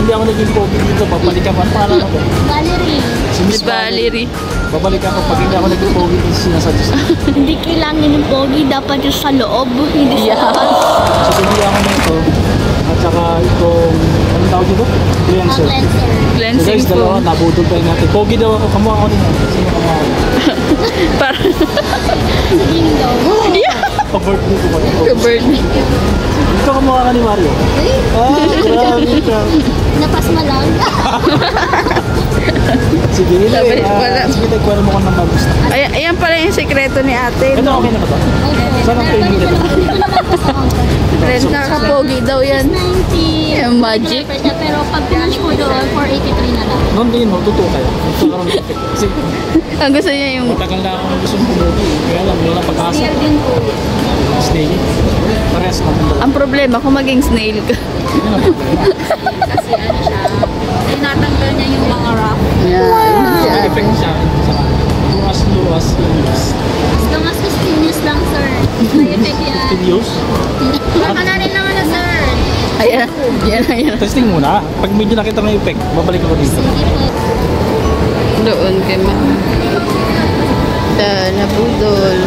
hindi ako naging pogi dito, babalik ako. Ano pangalan ako? Valerie. Si Miss Valerie. Babalik ako pag hindi ako naging pogi dito sinasadya sa Hindi kailangan yung pogi, dapat yung sa loob, hindi sa labas. So, bumili ako nito. At saka itong, anong tawag dito? Cleanser. Cleanser. So Cleansing guys, dalawa, foam. nabudol pa natin. Pogi daw ako, kamuha ako nito. Sino kamuha ako? Parang Sige daw. Pa-birthday ko ba? bird. Ito kamuha ka ni Mario. Grabe ka. Napasma lang. Sige, hindi. Sige, tagkwara mo ko ng magusto. Ay, ayan pala yung sekreto ni ate. Ito, okay na ba ito? Saan ang payment nito? Dito naman po sa counter. Friend, nakapogi daw yan. 90. Yung magic. Pero pag finish ko doon, 483 na lang. Noon tingin mo, totoo kayo. Ito lang ang effect. Kasi Ang gusto niya yung matagal na akong gusto mong pumugi. Kaya lang, wala na pag-asa. Year din po. Snail. Parehas na mong dalawa. ang problema kung maging snail ka. Yun ang problema. Kasi ano siya, tinatanggal niya yung mga rock. May effect siya. Kung as low as years. As long as 15 years lang, sir. May effect yan. 15 years? Baka na rin lang ano, sir. Ayan, yan, ayan. Testing muna. Pag medyo nakita ng effect, babalik ako dito. Sige po. Doon kay ma. Nabudol.